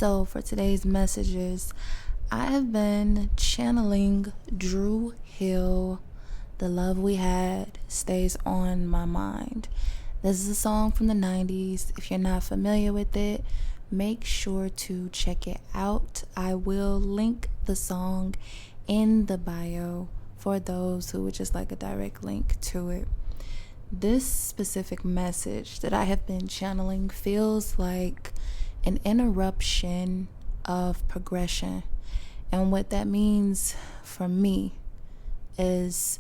So for today's messages, I have been channeling Drew Hill. The Love We Had Stays on My Mind. This is a song from the 90s. If you're not familiar with it, make sure to check it out. I will link the song in the bio for those who would just like a direct link to it. This specific message that I have been channeling feels like an interruption of progression. And what that means for me is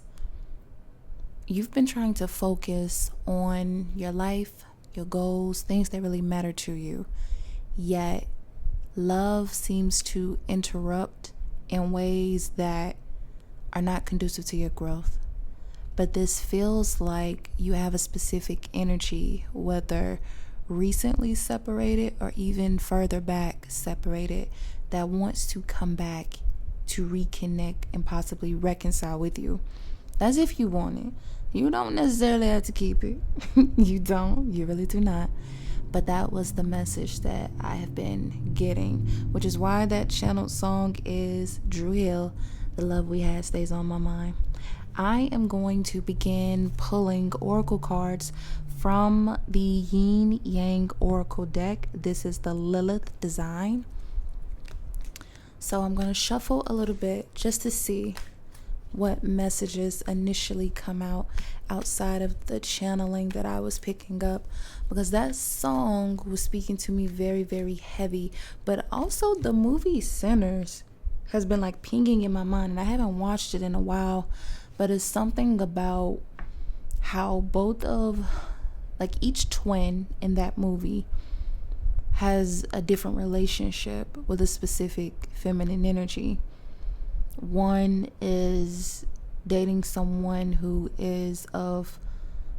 you've been trying to focus on your life, your goals, things that really matter to you. Yet love seems to interrupt in ways that are not conducive to your growth. But this feels like you have a specific energy, whether recently separated or even further back separated, that wants to come back to reconnect and possibly reconcile with you. As if you want it. You don't necessarily have to keep it. You don't. You really do not. But that was the message that I have been getting, which is why that channeled song is Drew Hill, The Love We Had Stays on My Mind. I am going to begin pulling oracle cards from the Yin Yang Oracle deck. This is the Lilith design. So I'm going to shuffle a little bit just to see what messages initially come out outside of the channeling that I was picking up, because that song was speaking to me very, very heavy. But also the movie Sinners has been like pinging in my mind, and I haven't watched it in a while, but it's something about how both of like each twin in that movie has a different relationship with a specific feminine energy. One is dating someone who is of,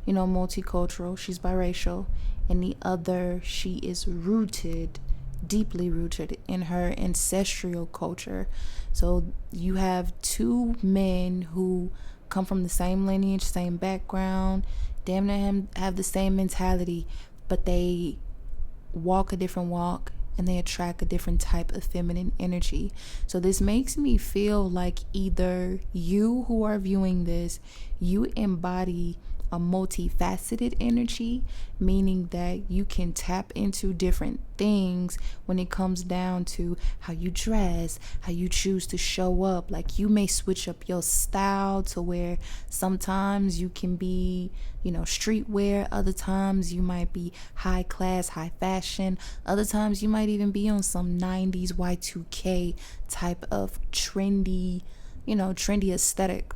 multicultural. She's biracial. And the other, she is rooted, deeply rooted in her ancestral culture. So you have two men who come from the same lineage, same background, damn near have the same mentality, but they walk a different walk and they attract a different type of feminine energy. So this makes me feel like either you who are viewing this, you embody a multifaceted energy, meaning that you can tap into different things when it comes down to how you dress, how you choose to show up. Like you may switch up your style to where sometimes you can be, streetwear. Other times you might be high class, high fashion. Other times you might even be on some 90s Y2K type of trendy aesthetic.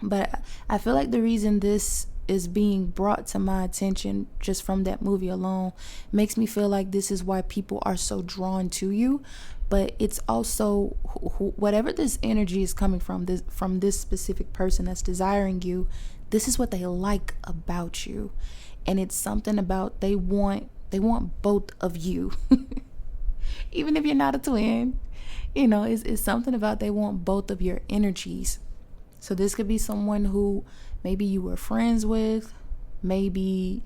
But I feel like the reason this is being brought to my attention just from that movie alone makes me feel like this is why people are so drawn to you. But it's also whatever this energy is coming from this specific person that's desiring you, this is what they like about you. And it's something about they want both of you. Even if you're not a twin, it's something about they want both of your energies. So this could be someone who maybe you were friends with. Maybe,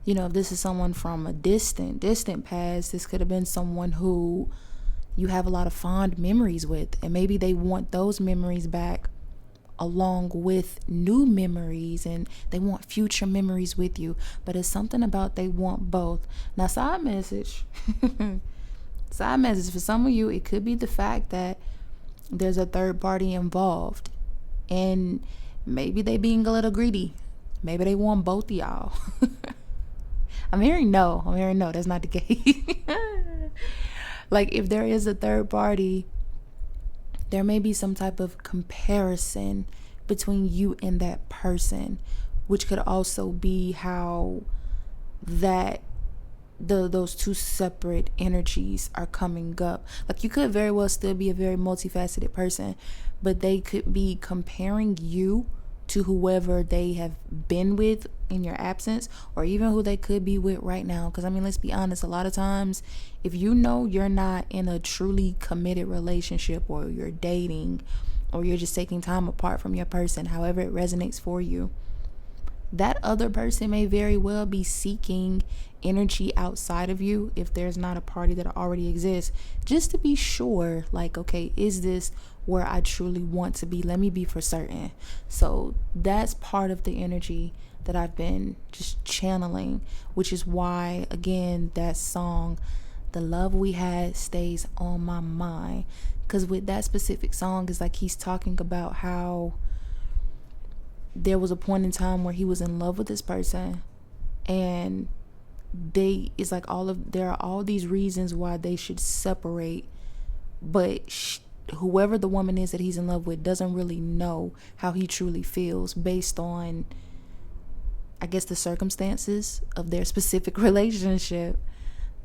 if this is someone from a distant past, this could have been someone who you have a lot of fond memories with. And maybe they want those memories back along with new memories, and they want future memories with you. But it's something about they want both. Now, side message for some of you, it could be the fact that there's a third party involved. And maybe they being a little greedy. Maybe they want both of y'all. I'm hearing no. That's not the case. Like if there is a third party, there may be some type of comparison between you and that person, which could also be how those two separate energies are coming up. Like you could very well still be a very multifaceted person, but they could be comparing you to whoever they have been with in your absence, or even who they could be with right now. Because let's be honest, a lot of times if you're not in a truly committed relationship, or you're dating, or you're just taking time apart from your person, however it resonates for you, That other person may very well be seeking energy outside of you if there's not a party that already exists, just to be sure, like, okay, is this where I truly want to be? Let me be for certain. So that's part of the energy that I've been just channeling, which is why, again, that song, The Love We Had, stays on my mind. Because with that specific song, it's like he's talking about how there was a point in time where he was in love with this person, and it's like there are all these reasons why they should separate, but whoever the woman is that he's in love with doesn't really know how he truly feels based on, I guess, the circumstances of their specific relationship.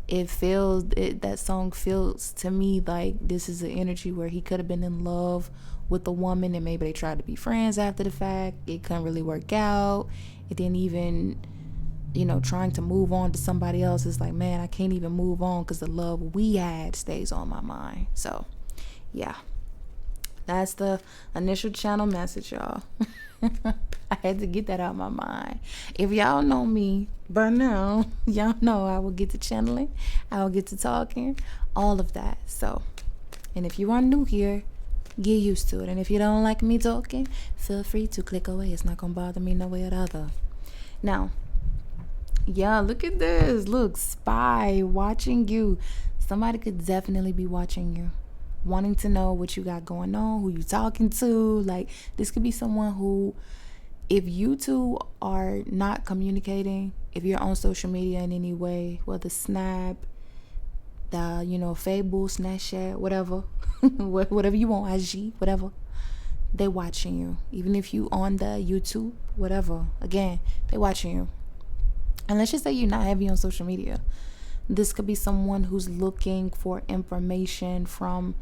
That song feels to me like this is an energy where he could have been in love with the woman, and maybe they tried to be friends after the fact. It couldn't really work out. It didn't even, trying to move on to somebody else. It's like, man, I can't even move on because the love we had stays on my mind. So yeah, that's the initial channel message, y'all. I had to get that out of my mind. If y'all know me by now, y'all know I will get to channeling, I will get to talking, all of that. So, and if you are new here, get used to it. And if you don't like me talking, feel free to click away. It's not gonna bother me no way or the other. Now, yeah, look at this. Look, spy watching you. Somebody could definitely be watching you, wanting to know what you got going on, who you talking to. Like, this could be someone who, if you two are not communicating, if you're on social media in any way, whether Snap, Facebook, Snapchat, whatever, whatever you want, IG, whatever, they watching you. Even if you on the YouTube, whatever, again, they watching you. And let's just say you're not heavy on social media. This could be someone who's looking for information from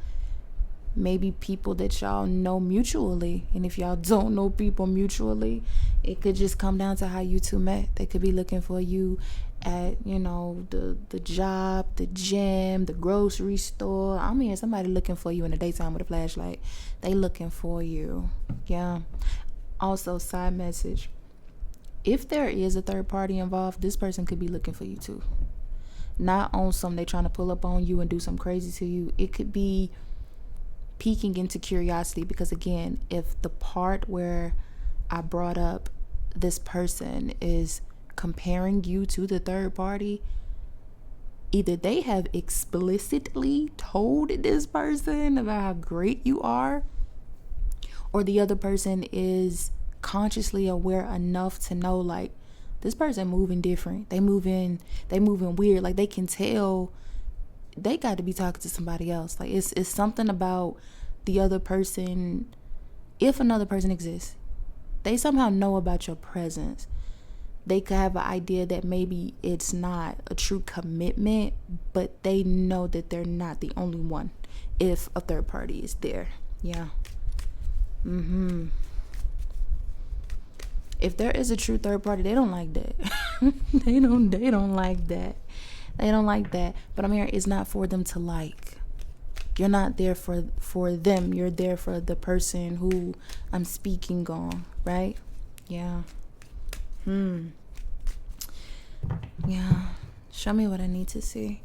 maybe people that y'all know mutually. And if y'all don't know people mutually, it could just come down to how you two met. They could be looking for you at, the job, the gym, the grocery store. I'm hearing somebody looking for you in the daytime with a flashlight. They looking for you. Yeah. Also, side message. If there is a third party involved, this person could be looking for you too. Not on some they trying to pull up on you and do something crazy to you. It could be peeking into curiosity, because again, if the part where I brought up this person is comparing you to the third party, either they have explicitly told this person about how great you are, or the other person is consciously aware enough to know, like, this person moving different. They moving weird. Like, they can tell they got to be talking to somebody else. Like, it's something about the other person. If another person exists, they somehow know about your presence. They could have an idea that maybe it's not a true commitment, but they know that they're not the only one if a third party is there. Yeah. If there is a true third party, they don't like that. They don't like that. They don't like that. But I'm here, it's not for them to like. You're not there for them. You're there for the person who I'm speaking on, right? Yeah. Yeah. Show me what I need to see.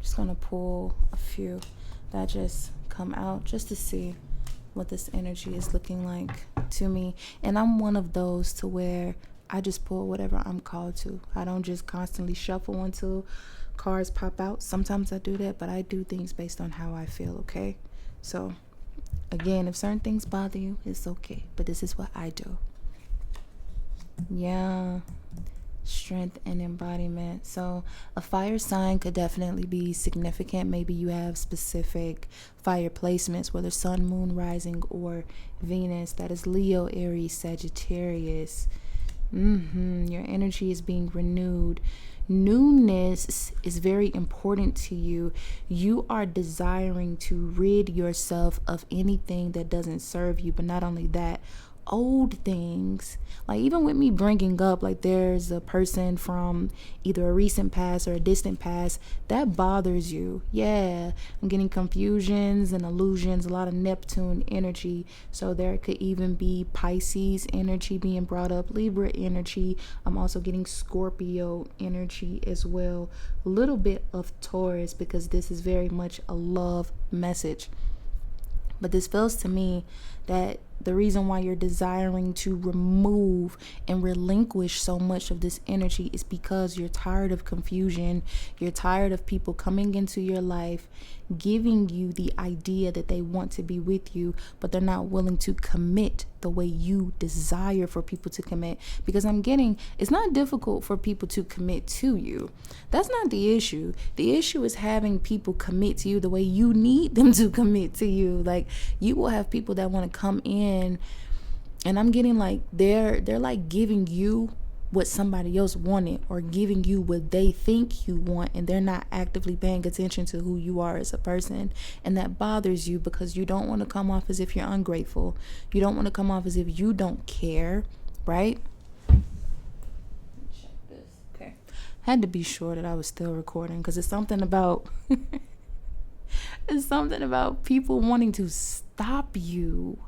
Just gonna pull a few that just come out just to see what this energy is looking like to me. And I'm one of those to where I just pull whatever I'm called to. I don't just constantly shuffle until cards pop out. Sometimes I do that, but I do things based on how I feel, okay? So again, if certain things bother you, it's okay, but this is what I do. Yeah. Strength and embodiment. So a fire sign could definitely be significant. Maybe you have specific fire placements, whether sun, moon, rising, or Venus. That is Leo, Aries, Sagittarius. Your energy is being renewed. Newness is very important to you. You are desiring to rid yourself of anything that doesn't serve you. But not only that, old things. Like, even with me bringing up, like, there's a person from either a recent past or a distant past that bothers you. Yeah, I'm getting confusions and illusions, a lot of Neptune energy. So there could even be Pisces energy being brought up, Libra energy. I'm also getting Scorpio energy as well. A little bit of Taurus, because this is very much a love message. But this feels to me that the reason why you're desiring to remove and relinquish so much of this energy is because you're tired of confusion. You're tired of people coming into your life, giving you the idea that they want to be with you, but they're not willing to commit the way you desire for people to commit. Because it's not difficult for people to commit to you. That's not the issue. The issue is having people commit to you the way you need them to commit to you. Like, you will have people that want to come in, and I'm getting like they're like giving you what somebody else wanted, or giving you what they think you want, and they're not actively paying attention to who you are as a person. And that bothers you because you don't want to come off as if you're ungrateful. You don't want to come off as if you don't care, right? Check this. Okay. Had to be sure that I was still recording, because it's something about it's something about people wanting to stop you,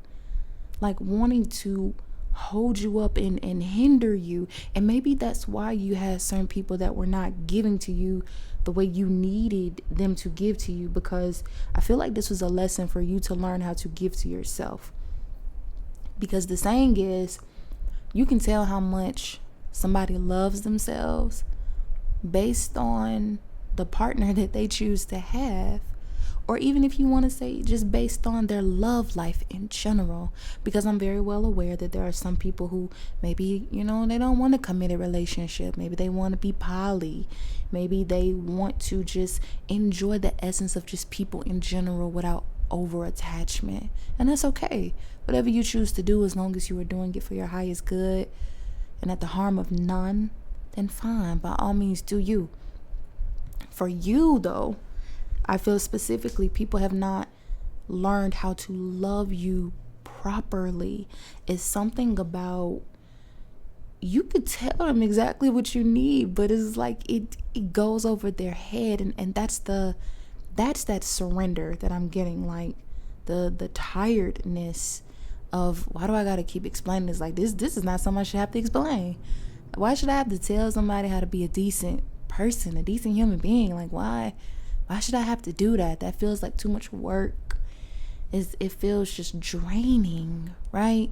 like wanting to hold you up and hinder you. And maybe that's why you had certain people that were not giving to you the way you needed them to give to you, because I feel like this was a lesson for you to learn how to give to yourself. Because the saying is, you can tell how much somebody loves themselves based on the partner that they choose to have. Or even if you want to say just based on their love life in general. Because I'm very well aware that there are some people who maybe, they don't want a committed relationship. Maybe they want to be poly. Maybe they want to just enjoy the essence of just people in general without over attachment. And that's okay. Whatever you choose to do, as long as you are doing it for your highest good and at the harm of none, then fine. By all means, do you. For you, though, I feel specifically people have not learned how to love you properly. It's something about, you could tell them exactly what you need, but it's like it goes over their head, and that's that surrender that I'm getting, like the tiredness of, why do I gotta keep explaining this? Like, this is not something I should have to explain. Why should I have to tell somebody how to be a decent person, a decent human being? Like, why should I have to do that? That feels like too much work. It feels just draining, right?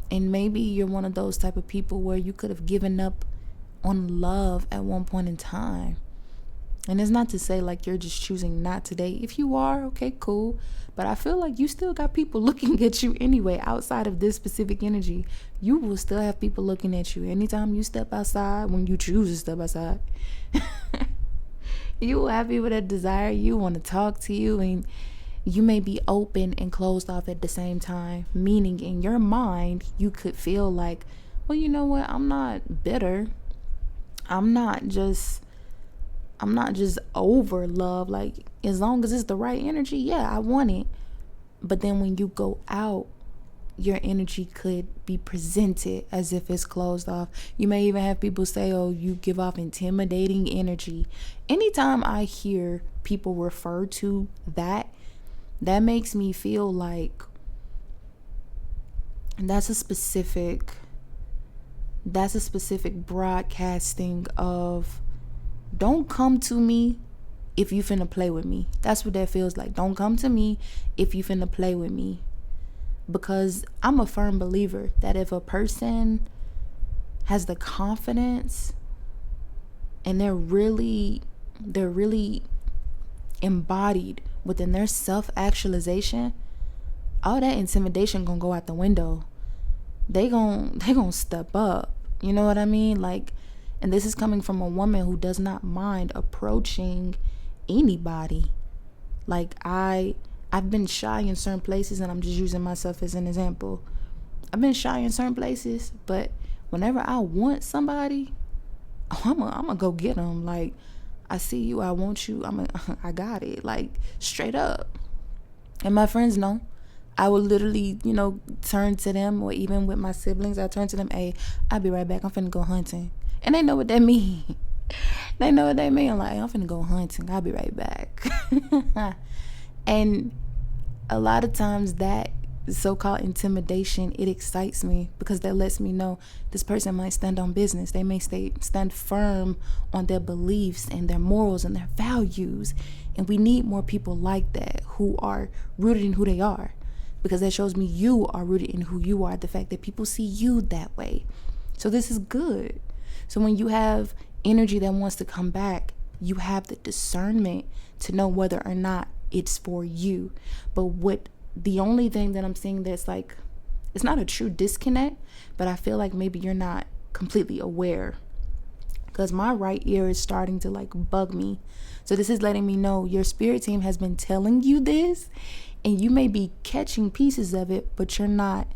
And maybe you're one of those type of people where you could have given up on love at one point in time. And it's not to say like you're just choosing not to date. If you are, okay, cool. But I feel like you still got people looking at you anyway. Outside of this specific energy, you will still have people looking at you anytime you step outside, when you choose to step outside. You will have people that desire you, want to talk to you, and you may be open and closed off at the same time. Meaning, in your mind, you could feel like, well, you know what? I'm not bitter. I'm not just over love. Like, as long as it's the right energy, yeah, I want it. But then when you go out, your energy could be presented as if it's closed off. You may even have people say, oh, you give off intimidating energy. Anytime I hear people refer to that makes me feel like that's a specific broadcasting of, don't come to me if you finna play with me. That's what that feels like. Don't come to me if you finna play with me. Because I'm a firm believer that if a person has the confidence and they're really embodied within their self-actualization, all that intimidation gonna go out the window. They gonna step up. You know what I mean? Like, and this is coming from a woman who does not mind approaching anybody. Like, I've been shy in certain places, and I'm just using myself as an example. I've been shy in certain places, but whenever I want somebody, I'm gonna go get them. Like, I see you, I want you, I got it. Like, straight up. And my friends know I would literally, turn to them, or even with my siblings, I turn to them, hey, I'll be right back. I'm finna go hunting. And they know what that mean. They know what they mean. Like, I'm finna go hunting. I'll be right back. And a lot of times that so-called intimidation, it excites me, because that lets me know this person might stand on business. They may stand firm on their beliefs and their morals and their values. And we need more people like that, who are rooted in who they are, because that shows me you are rooted in who you are, the fact that people see you that way. So this is good. So when you have energy that wants to come back, you have the discernment to know whether or not it's for you. But the only thing that I'm seeing that's like, it's not a true disconnect, but I feel like maybe you're not completely aware, because my right ear is starting to like bug me. So this is letting me know your spirit team has been telling you this, and you may be catching pieces of it, but you're not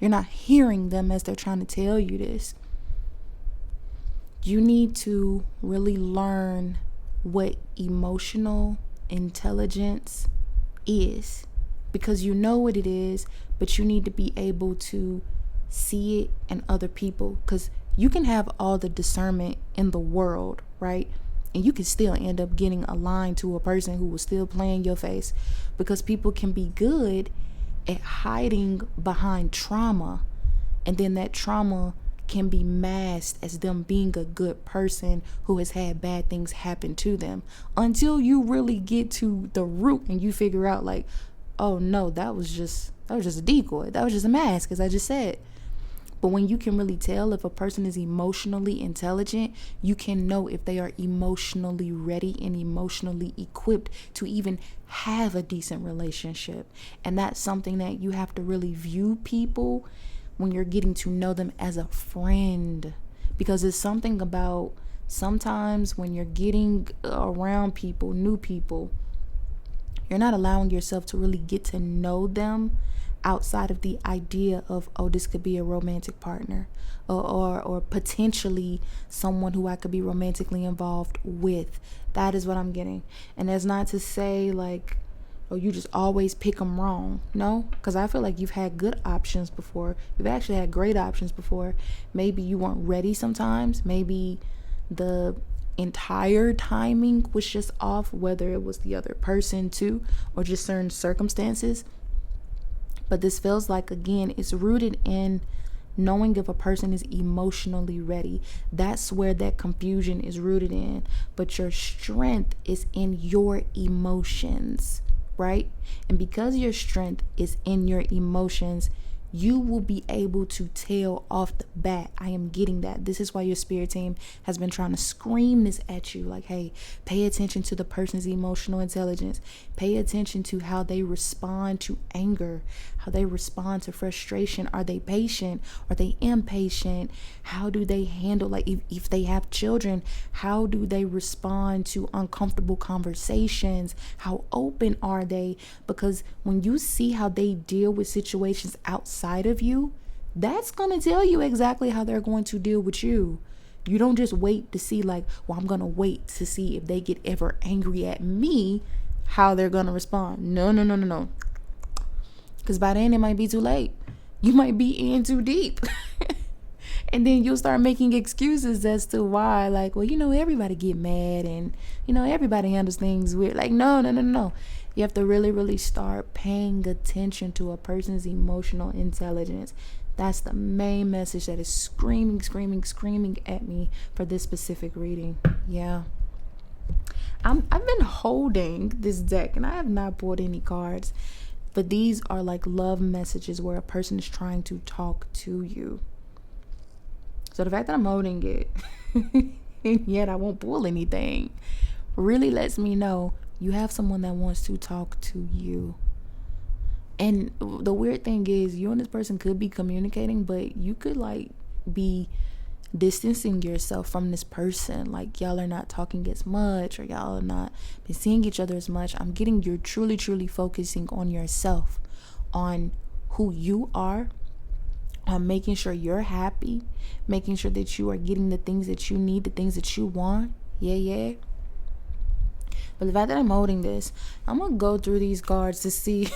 hearing them as they're trying to tell you this. You need to really learn what emotional intelligence is, because you know what it is, but you need to be able to see it in other people, because you can have all the discernment in the world, right? And you can still end up getting aligned to a person who will still play in your face, because people can be good at hiding behind trauma, and then that trauma can be masked as them being a good person who has had bad things happen to them, until you really get to the root and you figure out like, oh no, that was just a decoy, that was just a mask, as I just said. But when you can really tell if a person is emotionally intelligent, you can know if they are emotionally ready and emotionally equipped to even have a decent relationship. And that's something that you have to really view people when you're getting to know them as a friend. Because it's something about sometimes when you're getting around people, new people, you're not allowing yourself to really get to know them outside of the idea of, oh, this could be a romantic partner, or potentially someone who I could be romantically involved with. That is what I'm getting. And that's not to say like, oh, you just always pick them wrong. No, because I feel like you've had good options before. You've actually had great options before. Maybe you weren't ready sometimes. Maybe the entire timing was just off, whether it was the other person too, or just certain circumstances. But this feels like, again, it's rooted in knowing if a person is emotionally ready. That's where that confusion is rooted in. But your strength is in your emotions, right? And because your strength is in your emotions, you will be able to tell off the bat. I am getting that. This is why your spirit team has been trying to scream this at you. Like, hey, pay attention to the person's emotional intelligence. Pay attention to how they respond to anger, how they respond to frustration. Are they patient? Are they impatient? How do they handle, like if they have children, how do they respond to uncomfortable conversations? How open are they? Because when you see how they deal with situations outside of you, that's going to tell you exactly how they're going to deal with you. You don't just wait to see like, well, I'm going to wait to see if they get ever angry at me, how they're going to respond. No. Because by then it might be too late. You might be in too deep. And then you'll start making excuses as to why, like, well, everybody get mad and, everybody handles things weird. Like, no. You have to really, really start paying attention to a person's emotional intelligence. That's the main message that is screaming at me for this specific reading. Yeah. I've been holding this deck and I have not pulled any cards, but these are like love messages where a person is trying to talk to you. So the fact that I'm holding it and yet I won't pull anything really lets me know you have someone that wants to talk to you. And the weird thing is, you and this person could be communicating, but you could like be distancing yourself from this person. Like y'all are not talking as much, or y'all are not been seeing each other as much. I'm getting you're truly focusing on yourself, on who you are, on making sure you're happy, making sure that you are getting the things that you need, the things that you want. Yeah. But the fact that I'm holding this, I'm going to go through these cards to see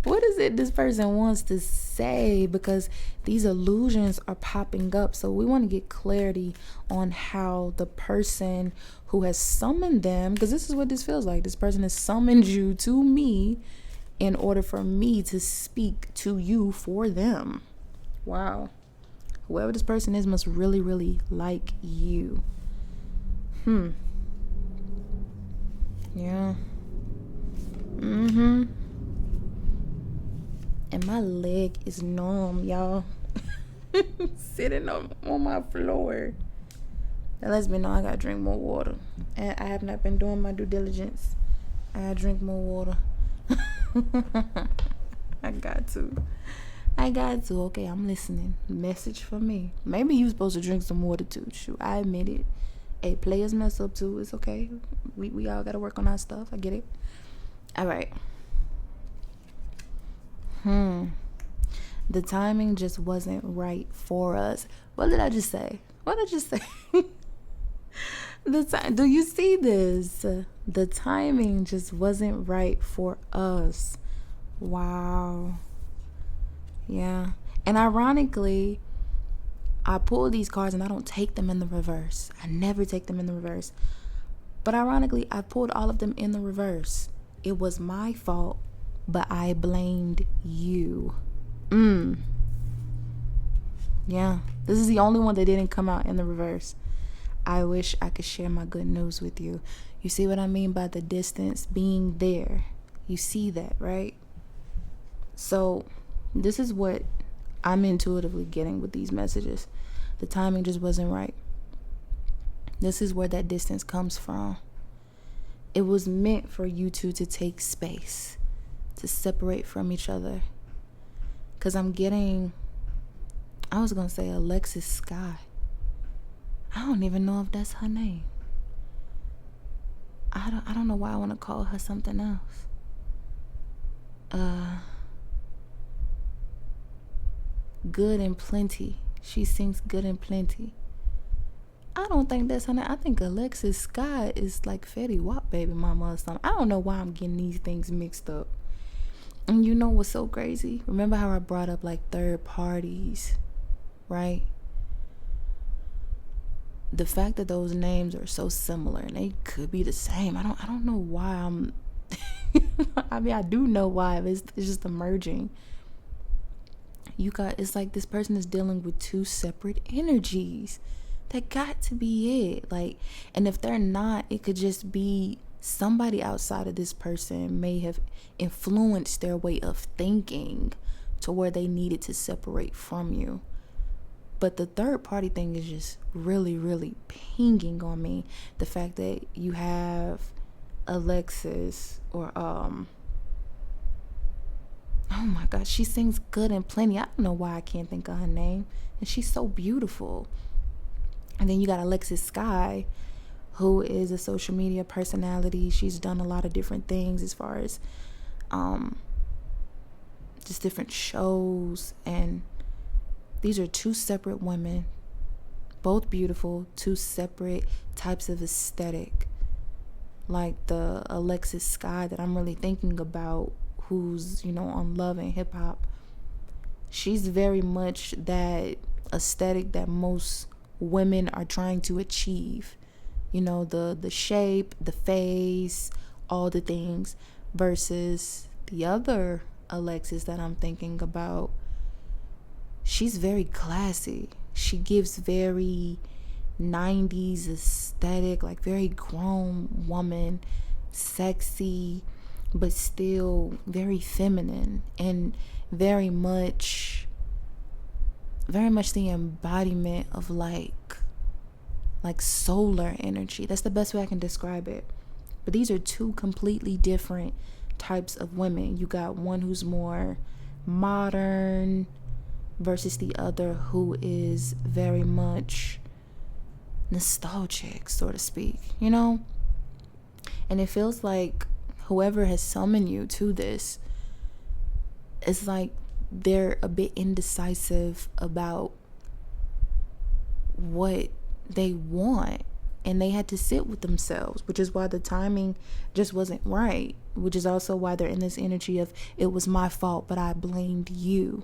what is it this person wants to say, because these illusions are popping up. So we want to get clarity on how the person who has summoned them, because this is what this feels like. This person has summoned you to me in order for me to speak to you for them. Wow. Whoever this person is must really, really like you. Yeah. And my leg is numb, y'all. Sitting on my floor. That lets me know I gotta drink more water. And I have not been doing my due diligence. I gotta drink more water. I got to. Okay, I'm listening. Message for me. Maybe you supposed to drink some water too. Shoot, I admit it. Hey, players mess up too. It's okay. We all gotta work on our stuff. I get it. All right. The timing just wasn't right for us. What did I just say? Do you see this? The timing just wasn't right for us. Wow. Yeah. And ironically, I pull these cards and I don't take them in the reverse. I never take them in the reverse. But ironically, I pulled all of them in the reverse. It was my fault, but I blamed you. Yeah. This is the only one that didn't come out in the reverse. I wish I could share my good news with you. You see what I mean by the distance being there? You see that, right? So this is what I'm intuitively getting with these messages. The timing just wasn't right. This is where that distance comes from. It was meant for you two to take space, to separate from each other. Because I'm getting, I was going to say Alexis Sky. I don't even know if that's her name. I don't know why I want to call her something else. Good and Plenty. She sings Good and Plenty. I don't think that's her name. I think Alexis Sky is like Fetty Wap baby mama or something. I don't know why I'm getting these things mixed up. And you know what's so crazy? Remember how I brought up like third parties, right? The fact that those names are so similar and they could be the same. I don't know why I'm I mean, I do know why, but it's just emerging. It's like this person is dealing with two separate energies. That got to be it. Like, and if they're not, it could just be somebody outside of this person may have influenced their way of thinking to where they needed to separate from you. But the third party thing is just really, really pinging on me. The fact that you have Alexis or oh my God, she sings Good and Plenty. I don't know why I can't think of her name. And she's so beautiful. And then you got Alexis Sky, who is a social media personality. She's done a lot of different things as far as just different shows. And these are two separate women, both beautiful, two separate types of aesthetic. Like the Alexis Sky that I'm really thinking about, who's, on Love and Hip Hop. She's very much that aesthetic that most women are trying to achieve. The shape, the face, all the things. Versus the other Alexis that I'm thinking about, she's very classy. She gives very 90s aesthetic, like very grown woman, sexy, but still very feminine and very much the embodiment of like solar energy. That's the best way I can describe it. But these are two completely different types of women. You got one who's more modern versus the other who is very much nostalgic, so to speak, And it feels like whoever has summoned you to this, it's like they're a bit indecisive about what they want. and they had to sit with themselves, which is why the timing just wasn't right, which is also why they're in this energy of it was my fault, but I blamed you.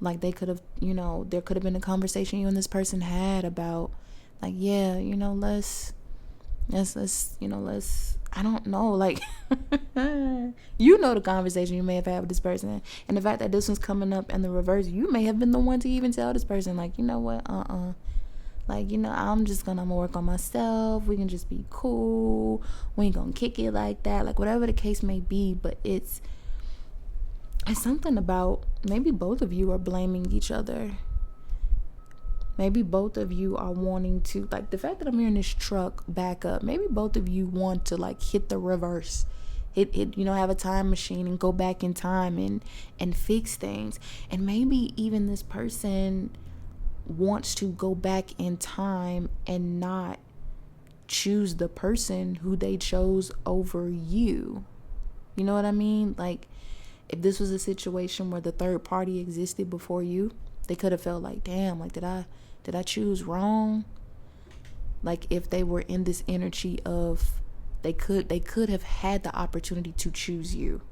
Like they could have, there could have been a conversation you and this person had about like, yeah, let's I don't know, like the conversation you may have had with this person, and the fact that this one's coming up in the reverse, you may have been the one to even tell this person like, you know what, like, I'm gonna work on myself, we can just be cool, we ain't gonna kick it like that, like whatever the case may be. But it's something about maybe both of you are blaming each other. Maybe both of you are wanting to, like the fact that I'm hearing this truck back up, maybe both of you want to like hit the reverse, have a time machine and go back in time and fix things. And maybe even this person wants to go back in time and not choose the person who they chose over you. You know what I mean? Like if this was a situation where the third party existed before you, they could have felt like, damn, like did I choose wrong? Like if they were in this energy of they could have had the opportunity to choose you,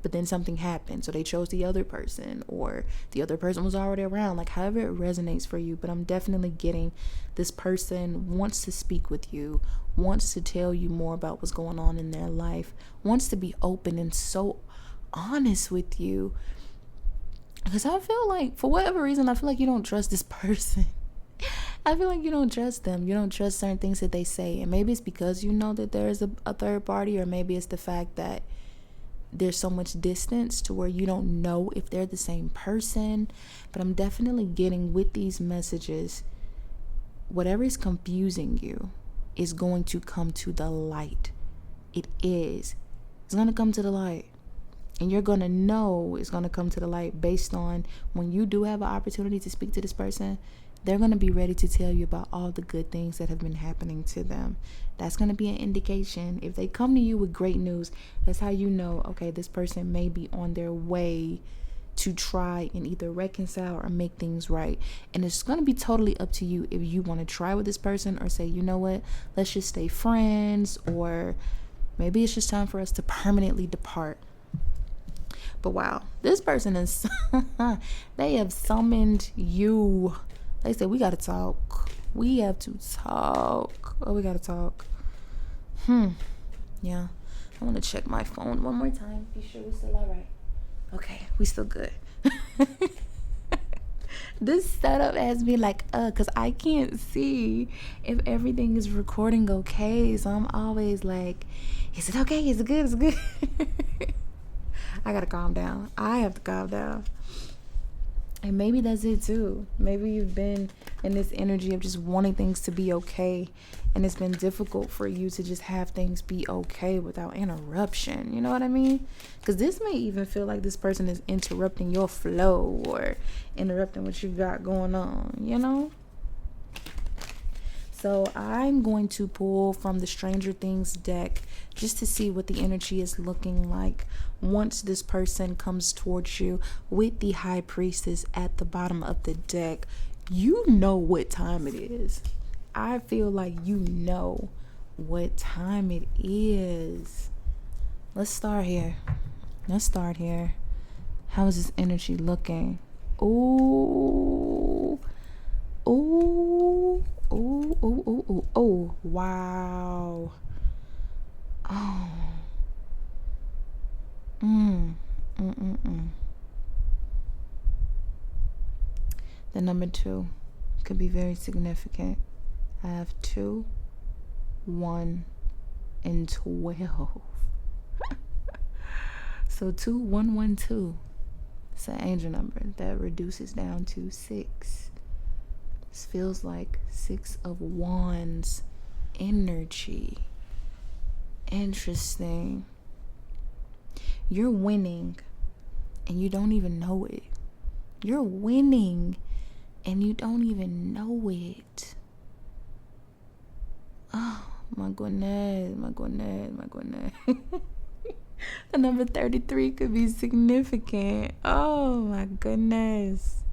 but then something happened, so they chose the other person, or the other person was already around, like however it resonates for you. But I'm definitely getting this person wants to speak with you, wants to tell you more about what's going on in their life, wants to be open and so honest with you. Because I feel like, for whatever reason, I feel like you don't trust this person. I feel like you don't trust them. You don't trust certain things that they say. And maybe it's because you know that there is a third party, or maybe it's the fact that there's so much distance to where you don't know if they're the same person. But I'm definitely getting with these messages, whatever is confusing you is going to come to the light. It is. It's going to come to the light. And you're going to know it's going to come to the light based on when you do have an opportunity to speak to this person, they're going to be ready to tell you about all the good things that have been happening to them. That's going to be an indication. If they come to you with great news, that's how you know, okay, this person may be on their way to try and either reconcile or make things right. And it's going to be totally up to you if you want to try with this person or say, you know what, let's just stay friends, or maybe it's just time for us to permanently depart. But wow, this person is, they have summoned you. They said, we got to talk. We have to talk. Oh, we got to talk. Yeah. I want to check my phone one more time. Be sure we're still all right. Okay, we still good. This setup has me like, because I can't see if everything is recording okay. So I'm always like, is it okay? Is it good? Is it good? I gotta calm down. I have to calm down. And maybe that's it too. Maybe you've been in this energy of just wanting things to be okay, and it's been difficult for you to just have things be okay without interruption. You know what I mean? Because this may even feel like this person is interrupting your flow or interrupting what you got going on, you know? So I'm going to pull from the Stranger Things deck just to see what the energy is looking like once this person comes towards you with the High Priestess at the bottom of the deck. You know what time it is. I feel like you know what time it is. Let's start here. How is this energy looking? Oh, wow. Oh. The number 2 could be very significant. I have 2, 1, and 12. So 2112. It's an angel number that reduces down to 6. This feels like 6 of Wands energy. Interesting. You're winning and you don't even know it. You're winning and you don't even know it. Oh, my goodness. The number 33 could be significant. Oh, my goodness.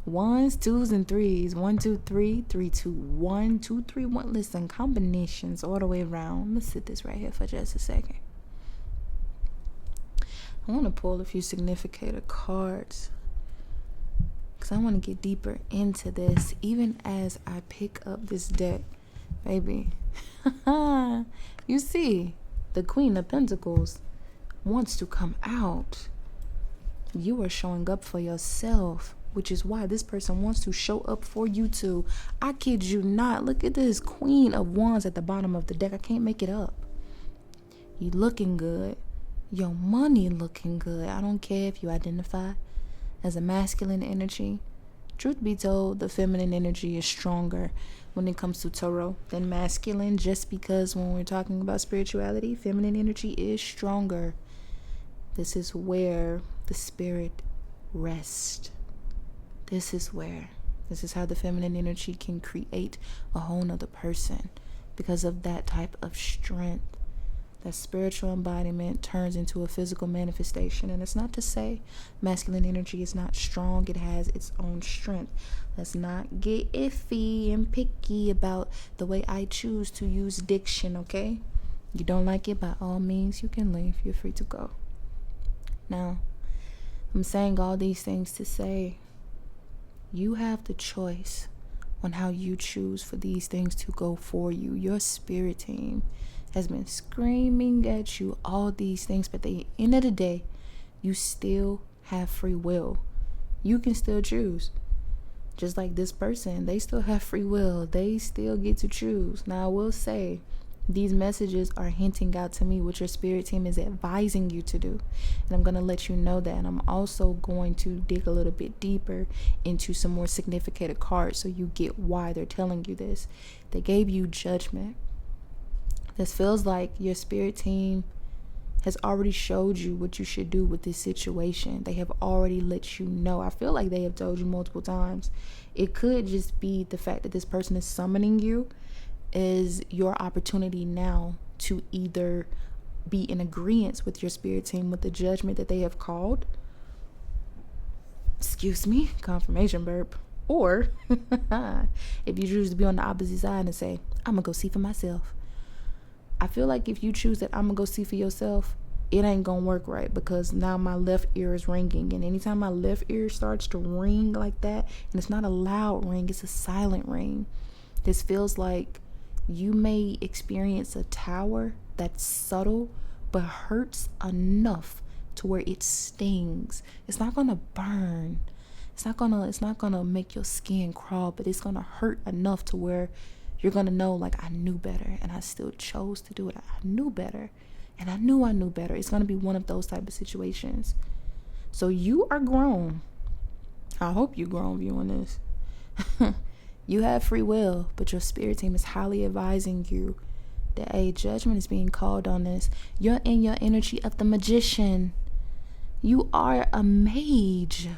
Ones, twos, and threes. 1, 2, 3, 3, 2, 1, 2, 3, 1. Listen, combinations all the way around. I'm gonna sit this right here for just a second. I want to pull a few significator cards because I want to get deeper into this even as I pick up this deck, baby. You see, the Queen of Pentacles wants to come out. You are showing up for yourself, which is why this person wants to show up for you too. I kid you not. Look at this Queen of Wands at the bottom of the deck. I can't make it up. You looking good. Your money looking good. I don't care if you identify as a masculine energy. Truth be told, the feminine energy is stronger when it comes to tarot than masculine, just because when we're talking about spirituality, feminine energy is stronger. This is where the spirit rests. This is how the feminine energy can create a whole nother person because of that type of strength. That spiritual embodiment turns into a physical manifestation. And it's not to say masculine energy is not strong. It has its own strength. Let's not get iffy and picky about the way I choose to use diction, okay? You don't like it, by all means, you can leave. You're free to go. Now, I'm saying all these things to say you have the choice on how you choose for these things to go for you. Your spirit team has been screaming at you all these things, but at the end of the day, you still have free will. You can still choose. Just like this person, they still have free will. They still get to choose. Now, I will say, these messages are hinting out to me what your spirit team is advising you to do. And I'm going to let you know that. And I'm also going to dig a little bit deeper into some more significant cards so you get why they're telling you this. They gave you Judgment. This feels like your spirit team has already showed you what you should do with this situation. They have already let you know. I feel like they have told you multiple times. It could just be the fact that this person is summoning you is your opportunity now to either be in agreement with your spirit team with the judgment that they have called. Excuse me, confirmation burp. Or if you choose to be on the opposite side and say, I'm gonna go see for myself. I feel like if you choose that I'm gonna go see for yourself, it ain't gonna work right, because now my left ear is ringing, and anytime my left ear starts to ring like that, and it's not a loud ring, it's a silent ring, this feels like you may experience a tower that's subtle but hurts enough to where it stings. It's not gonna burn, it's not gonna make your skin crawl, but it's gonna hurt enough to where you're going to know, like, I knew better and I still chose to do it. I knew better and I knew better. It's going to be one of those type of situations. So you are grown. I hope you're grown viewing this. You have free will, but your spirit team is highly advising you that a judgment is being called on this. You're in your energy of the magician. You are a mage.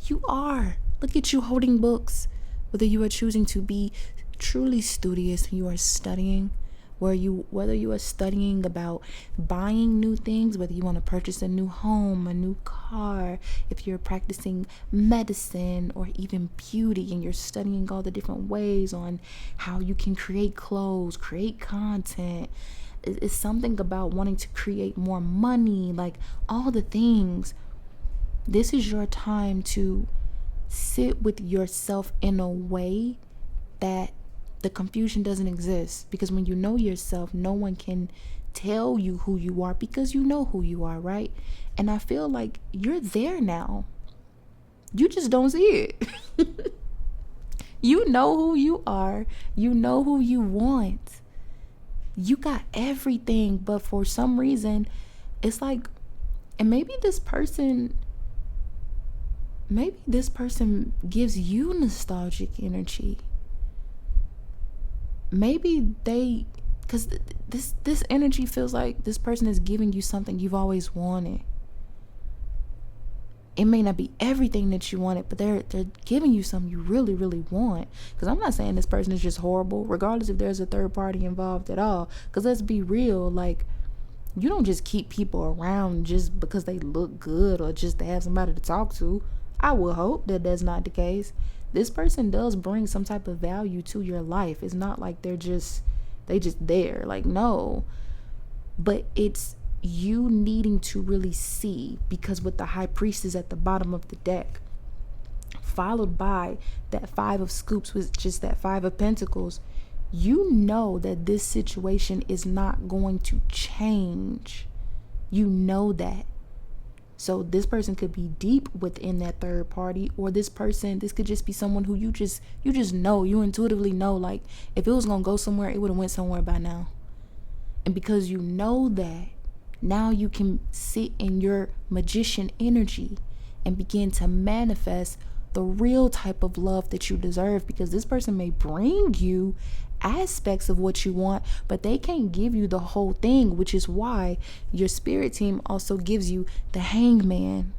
You are. Look at you holding books. Whether you are choosing to be truly studious, you are studying, whether you are studying about buying new things, whether you want to purchase a new home, a new car, if you're practicing medicine or even beauty and you're studying all the different ways on how you can create clothes, create content. It's something about wanting to create more money, like all the things. This is your time to sit with yourself in a way that the confusion doesn't exist, because when you know yourself, no one can tell you who you are, because you know who you are, right? And I feel like you're there now. You just don't see it. You know who you are. You know who you want. You got everything, but for some reason, it's like, and maybe this person gives you nostalgic energy. Maybe because this energy feels like this person is giving you something you've always wanted. It may not be everything that you wanted, but they're giving you something you really, really want. Because I'm not saying this person is just horrible, regardless if there's a third party involved at all. Because let's be real, like, you don't just keep people around just because they look good or just to have somebody to talk to. I would hope that that's not the case. This person does bring some type of value to your life. It's not like they just there. Like, no. But it's you needing to really see, because with the high priestess at the bottom of the deck, followed by that 5 of scoops, with just that 5 of pentacles, you know that this situation is not going to change. You know that. So this person could be deep within that third party, or this could just be someone who you just know, you intuitively know, like, if it was gonna go somewhere, it would have went somewhere by now. And because you know that, now you can sit in your magician energy and begin to manifest the real type of love that you deserve, because this person may bring you aspects of what you want, but they can't give you the whole thing, which is why your spirit team also gives you the hangman.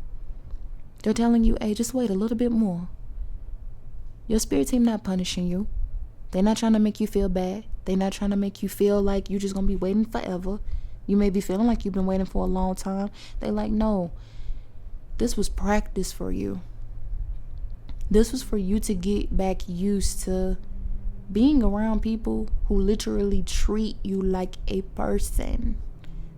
They're telling you, hey, just wait a little bit more. Your spirit team not punishing you. They're not trying to make you feel bad. They're not trying to make you feel like you're just gonna be waiting forever. You may be feeling like you've been waiting for a long time. They're like, no, this was practice for you. This was for you to get back used to being around people who literally treat you like a person.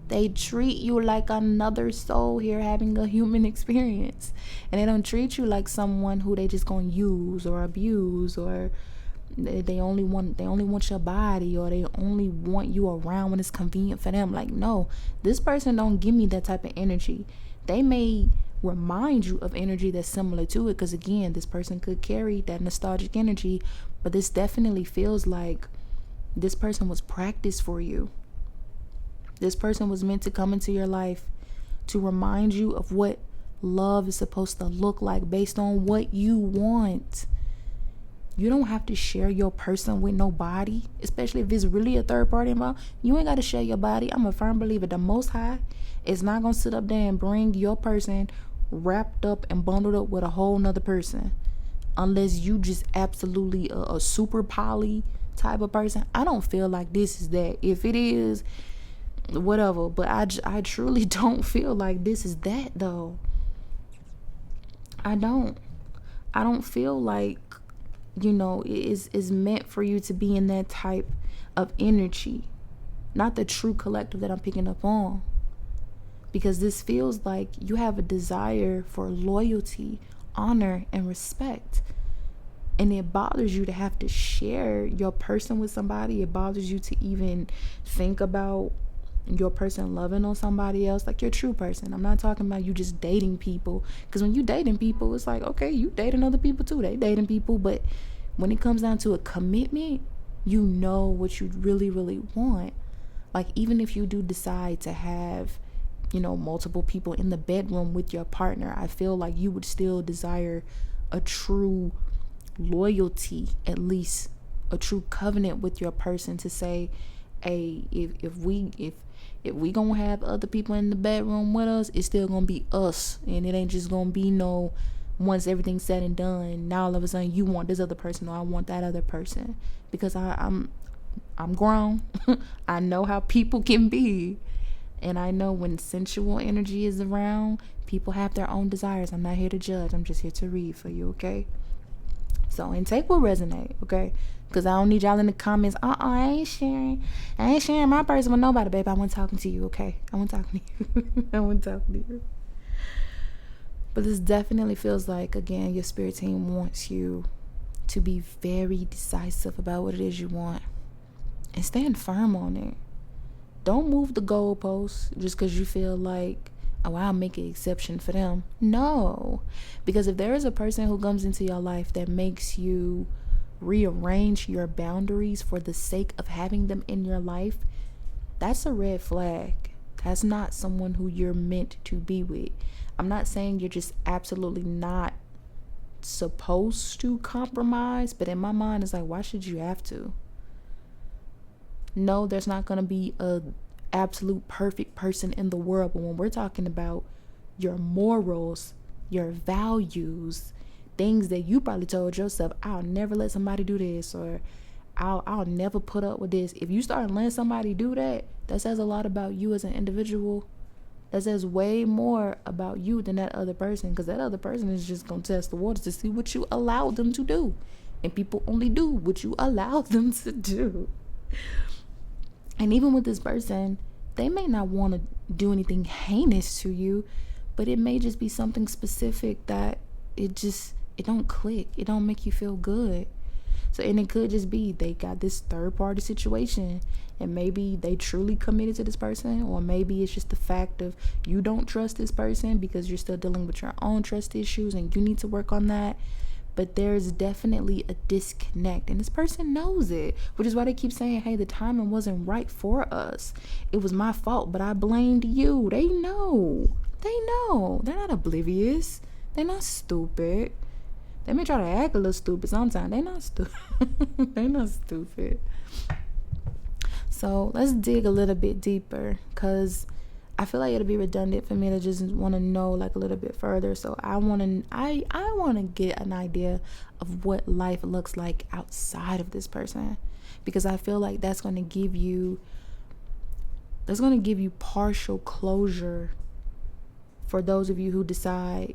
They treat you like another soul here having a human experience. And they don't treat you like someone who they just gonna use or abuse, or they only want your body, or they only want you around when it's convenient for them. Like, no, this person don't give me that type of energy. They may remind you of energy that's similar to it, because again, this person could carry that nostalgic energy, but this definitely feels like this person was practiced for you. This person was meant to come into your life to remind you of what love is supposed to look like based on what you want. You don't have to share your person with nobody, especially if it's really a third party involved. You ain't got to share your body. I'm a firm believer the Most High is not going to sit up there and bring your person wrapped up and bundled up with a whole nother person, unless you just absolutely a super poly type of person. I don't feel like this is that. If it is, whatever, but I truly don't feel like this is that, though. I don't feel like, it is meant for you to be in that type of energy, not the true collective that I'm picking up on. Because this feels like you have a desire for loyalty, honor, and respect. And it bothers you to have to share your person with somebody. It bothers you to even think about your person loving on somebody else, like your true person. I'm not talking about you just dating people. Because when you dating people, it's like, okay, you dating other people too. They dating people. But when it comes down to a commitment, you know what you really, really want. Like, even if you do decide to have multiple people in the bedroom with your partner, I feel like you would still desire a true loyalty, at least a true covenant with your person, to say, hey, if we gonna have other people in the bedroom with us, it's still gonna be us, and it ain't just gonna be once everything's said and done, now all of a sudden you want this other person or I want that other person. Because I'm grown. I know how people can be. And I know when sensual energy is around, people have their own desires. I'm not here to judge. I'm just here to read for you, okay? So, and take what resonate, okay? Because I don't need y'all in the comments. I ain't sharing my person with nobody, babe. I wasn't talking to you, okay? I wasn't talking to you. I wasn't talking to you. But this definitely feels like, again, your spirit team wants you to be very decisive about what it is you want. And stand firm on it. Don't move the goalposts just because you feel like, oh, I'll make an exception for them. No. Because if there is a person who comes into your life that makes you rearrange your boundaries for the sake of having them in your life, that's a red flag. That's not someone who you're meant to be with. I'm not saying you're just absolutely not supposed to compromise, but in my mind, it's like, why should you have to? No, there's not going to be a absolute perfect person in the world. But when we're talking about your morals, your values, things that you probably told yourself, I'll never let somebody do this, or I'll never put up with this. If you start letting somebody do that, that says a lot about you as an individual. That says way more about you than that other person, because that other person is just going to test the waters to see what you allow them to do. And people only do what you allow them to do. And even with this person, they may not want to do anything heinous to you, but it may just be something specific that it don't click. It don't make you feel good. So, and it could just be they got this third party situation, and maybe they truly committed to this person, or maybe it's just the fact of you don't trust this person because you're still dealing with your own trust issues and you need to work on that. But there's definitely a disconnect, and this person knows it, which is why they keep saying, hey, the timing wasn't right for us. It was my fault, but I blamed you. They know. They're not oblivious. They're not stupid. They may try to act a little stupid sometimes. They're not stupid. They're not stupid. So let's dig a little bit deeper, because I feel like it'll be redundant for me to just want to know like a little bit further. So I want to get an idea of what life looks like outside of this person, because I feel like that's going to give you partial closure for those of you who decide,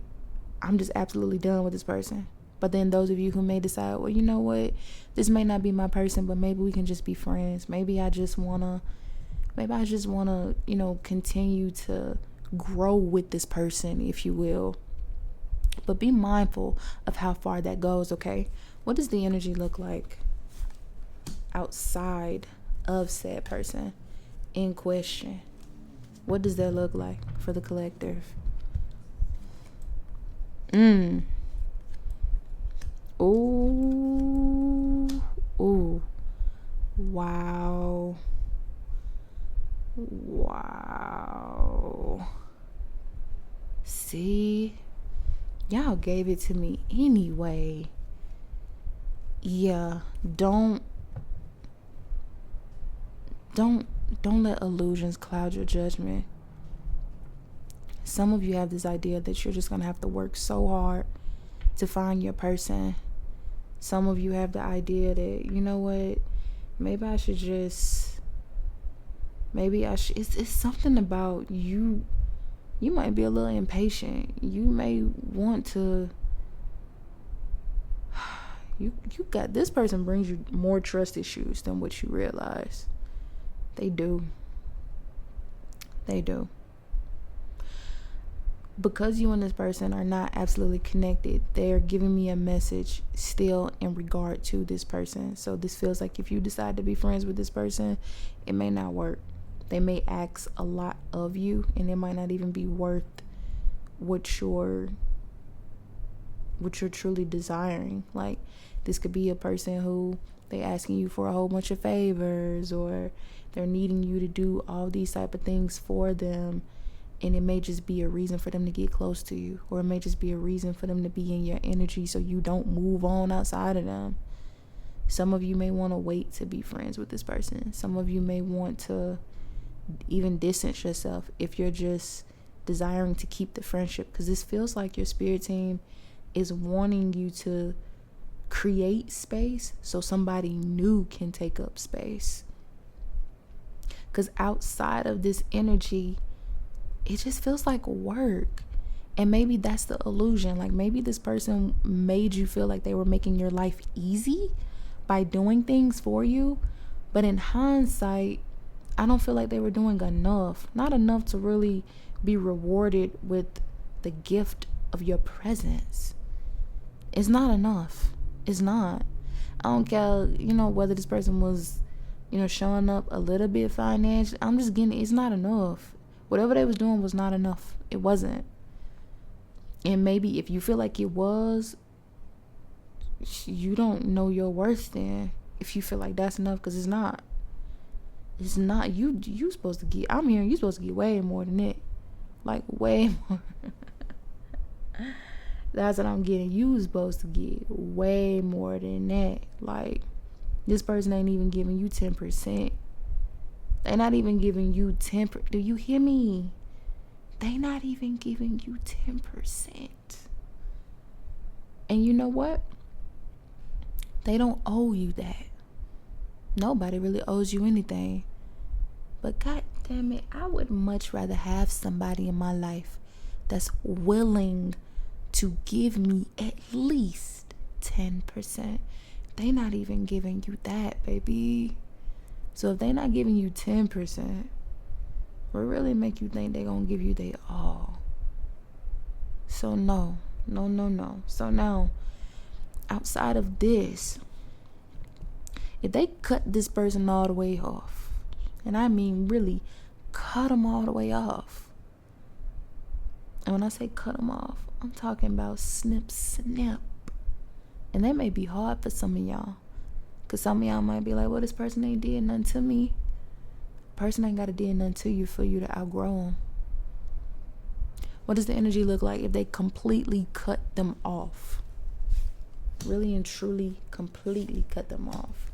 I'm just absolutely done with this person. But then those of you who may decide, well, you know what, this may not be my person, but maybe we can just be friends. Maybe I just want to, continue to grow with this person, if you will. But be mindful of how far that goes, okay? What does the energy look like outside of said person in question? What does that look like for the collective? Ooh. Wow. See? Y'all gave it to me anyway. Yeah, don't let illusions cloud your judgment. Some of you have this idea that you're just going to have to work so hard to find your person. Some of you have the idea that, you know what, it's something about you. You might be a little impatient. You may want to, you got, this person brings you more trust issues than what you realize. They do. Because you and this person are not absolutely connected, they're giving me a message still in regard to this person. So this feels like if you decide to be friends with this person, it may not work. They may ask a lot of you, and it might not even be worth what you're truly desiring. Like, this could be a person who they asking you for a whole bunch of favors, or they're needing you to do all these type of things for them, and it may just be a reason for them to get close to you, or it may just be a reason for them to be in your energy so you don't move on outside of them. Some of you may want to wait to be friends with this person. Some of you may want to even distance yourself if you're just desiring to keep the friendship, because this feels like your spirit team is wanting you to create space so somebody new can take up space. Because outside of this energy, it just feels like work. And maybe that's the illusion. Like, maybe this person made you feel like they were making your life easy by doing things for you, but in hindsight, I don't feel like they were doing enough. Not enough to really be rewarded with the gift of your presence. It's not enough. It's not. I don't care, whether this person was, showing up a little bit financially. I'm just getting, it's not enough. Whatever they was doing was not enough. It wasn't. And maybe if you feel like it was, you don't know your worth then. If you feel like that's enough, because it's not. It's not. You supposed to get, I'm hearing you supposed to get way more than it. Like, way more. That's what I'm getting. You supposed to get way more than that. Like, this person ain't even giving you 10%. They're not even giving you 10%. Do you hear me? They not even giving you 10%. And you know what? They don't owe you that. Nobody really owes you anything. But god damn it, I would much rather have somebody in my life that's willing to give me at least 10%. They not even giving you that, baby. So if they not giving you 10%, what really make you think they gonna give you their all? So no. So now, outside of this, if they cut this person all the way off, and I mean really cut them all the way off, and when I say cut them off, I'm talking about snip. And that may be hard for some of y'all, because some of y'all might be like, well, this person ain't did nothing to me. Person ain't got to do nothing to you for you to outgrow them. What does the energy look like if they completely cut them off? Really and truly completely cut them off.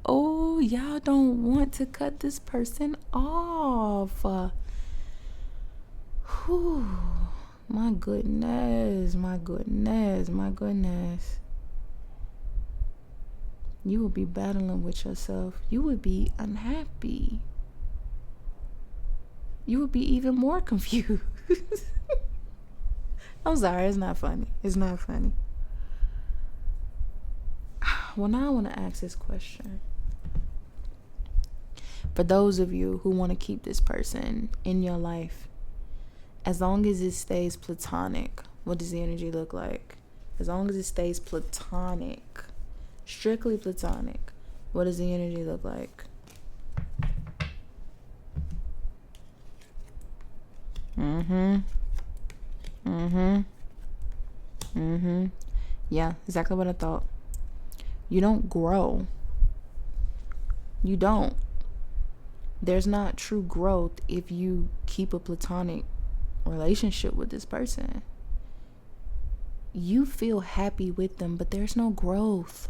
Oh, y'all don't want to cut this person off. Whew. My goodness. You would be battling with yourself. You would be unhappy. You would be even more confused. I'm sorry, it's not funny. Well, now I want to ask this question. For those of you who want to keep this person in your life, as long as it stays platonic, what does the energy look like? As long as it stays platonic, strictly platonic, what does the energy look like? Yeah, exactly what I thought. You don't grow. You don't. There's not true growth if you keep a platonic relationship with this person. You feel happy with them, but there's no growth.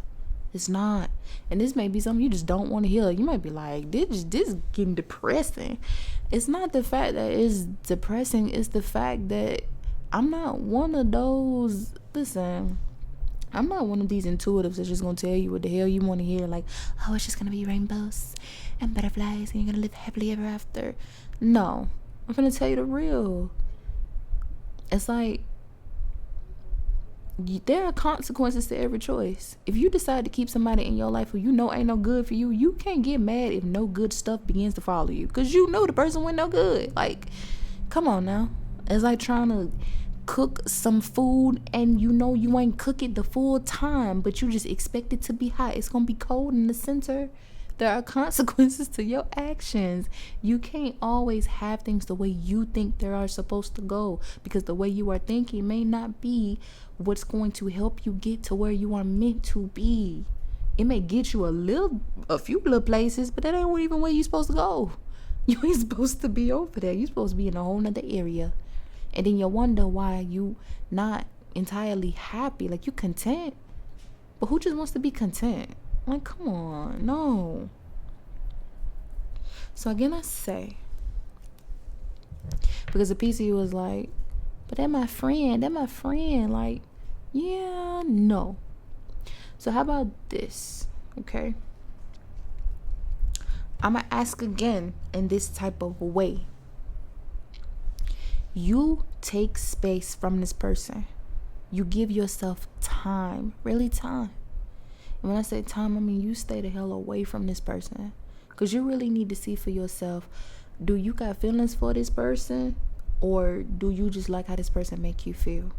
It's not. And this may be something you just don't want to hear. You might be like, this is getting depressing. It's not the fact that it's depressing. It's the fact that I'm not one of those. Listen, I'm not one of these intuitives that's just going to tell you what the hell you want to hear. Like, oh, it's just going to be rainbows and butterflies and you're going to live happily ever after. No. I'm going to tell you the real. It's like, there are consequences to every choice. If you decide to keep somebody in your life who you know ain't no good for you, you can't get mad if no good stuff begins to follow you, because you know the person went no good. Like, come on now. It's like trying to cook some food and you know you ain't cook it the full time, but you just expect it to be hot. It's gonna be cold in the center. There are consequences to your actions. You can't always have things the way you think they are supposed to go, because the way you are thinking may not be what's going to help you get to where you are meant to be. It may get you a few little places, but that ain't even where you're supposed to go. You ain't supposed to be over there. You're supposed to be in a whole nother area. And then you wonder why you not entirely happy. Like, you content, but who just wants to be content? Like, come on, no. So again, I say, because a piece of you is like, but they're my friend. Like, yeah, no. So how about this? Okay, I'm gonna ask again in this type of way. You take space from this person. You give yourself time, really time. And when I say time, I mean you stay the hell away from this person, because you really need to see for yourself, do you got feelings for this person, or do you just like how this person make you feel?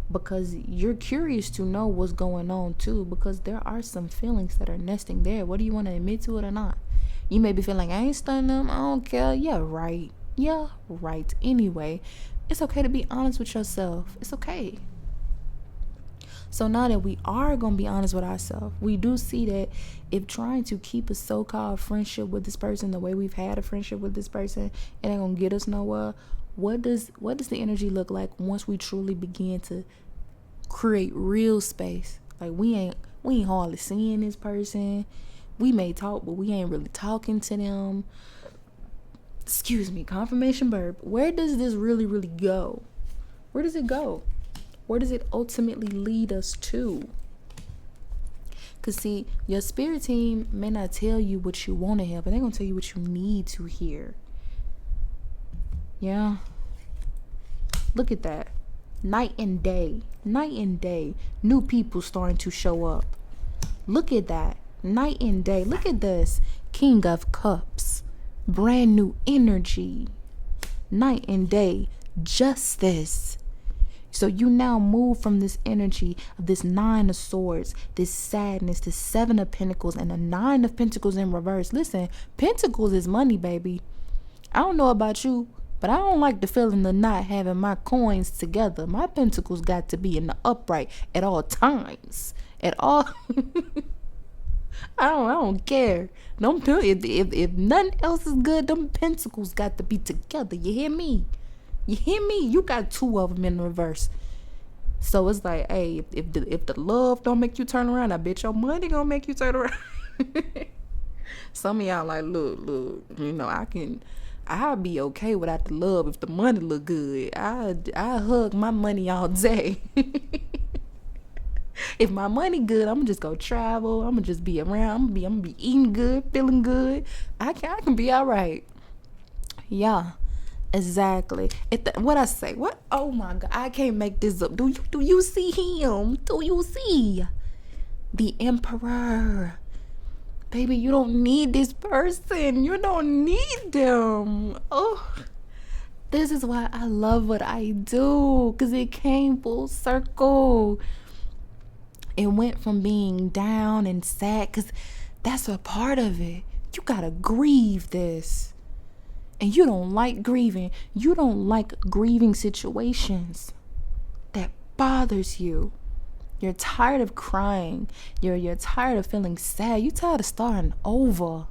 Because you're curious to know what's going on too, because there are some feelings that are nesting there, whether you want to admit to it or not. You may be feeling like, I ain't stunning them, I don't care. Yeah, right. Anyway, it's okay to be honest with yourself. It's okay. So now that we are going to be honest with ourselves, we do see that if trying to keep a so-called friendship with this person the way we've had a friendship with this person, it ain't going to get us nowhere. What does the energy look like once we truly begin to create real space? Like, we ain't hardly seeing this person. We may talk, but we ain't really talking to them. Excuse me, confirmation burp. Where does this really, really go? Where does it go? Where does it ultimately lead us to? Because see, your spirit team may not tell you what you want to hear, but they're going to tell you what you need to hear. Yeah. Look at that. Night and day. Night and day. New people starting to show up. Look at that. Night and day. Look at this. King of Cups. Brand new energy. Night and day. Justice. So you now move from this energy of this 9 of Swords, this sadness, this 7 of Pentacles, and the 9 of Pentacles in reverse. Listen, Pentacles is money, baby. I don't know about you, but I don't like the feeling of not having my coins together. My Pentacles got to be in the upright at all times. At all. I don't care. If nothing else is good, them Pentacles got to be together. You hear me? You hear me? You got 2 of them in reverse. So it's like, hey, if the love don't make you turn around, I bet your money gonna make you turn around. Some of y'all like, look, you know, I'll be okay without the love if the money look good. I hug my money all day. If my money good, I'm gonna just go travel. I'm gonna just be around. I'm gonna be eating good, feeling good. I can be all right. Yeah. Exactly. What I say? What? Oh my God! I can't make this up. Do you see him? Do you see the Emperor? Baby, you don't need this person. You don't need them. Oh, this is why I love what I do, because it came full circle. It went from being down and sad, because that's a part of it. You gotta grieve this. And you don't like grieving. You don't like grieving situations that bothers you. You're tired of crying. You're tired of feeling sad. You're tired of starting over.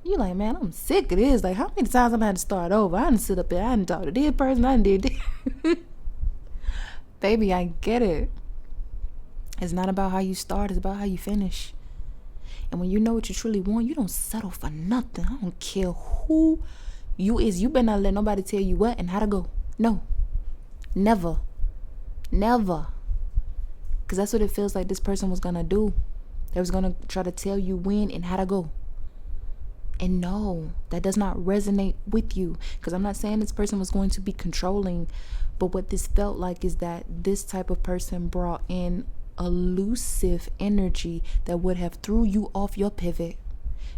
You're like, man, I'm sick of this. Like, how many times I'm had to start over? I didn't sit up there. I didn't talk to this person. I didn't do this. Baby, I get it. It's not about how you start. It's about how you finish. And when you know what you truly want, you don't settle for nothing. I don't care who you better not let nobody tell you what and how to go. No. Never. Because that's what it feels like this person was going to do. They was going to try to tell you when and how to go. And no, that does not resonate with you. Because I'm not saying this person was going to be controlling. But what this felt like is that this type of person brought in elusive energy that would have threw you off your pivot.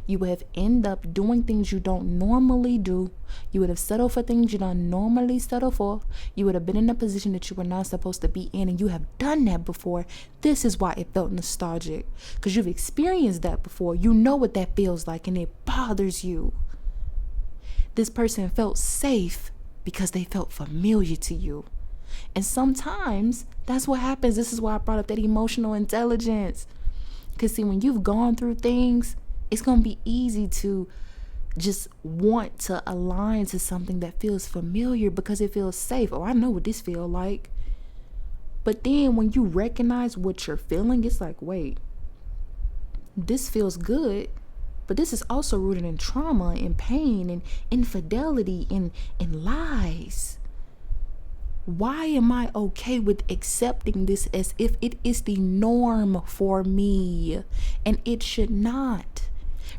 You would have ended up doing things you don't normally do. You would have settled for things you don't normally settle for. You would have been in a position that you were not supposed to be in, and you have done that before. This is why it felt nostalgic, because you've experienced that before. You know what that feels like, and it bothers you. This person felt safe because they felt familiar to you. And sometimes that's what happens. This is why I brought up that emotional intelligence. Because see, when you've gone through things, it's going to be easy to just want to align to something that feels familiar because it feels safe. Oh, I know what this feels like. But then when you recognize what you're feeling, it's like, wait, this feels good, but this is also rooted in trauma and pain and infidelity and lies. Why am I okay with accepting this as if it is the norm for me? And it should not.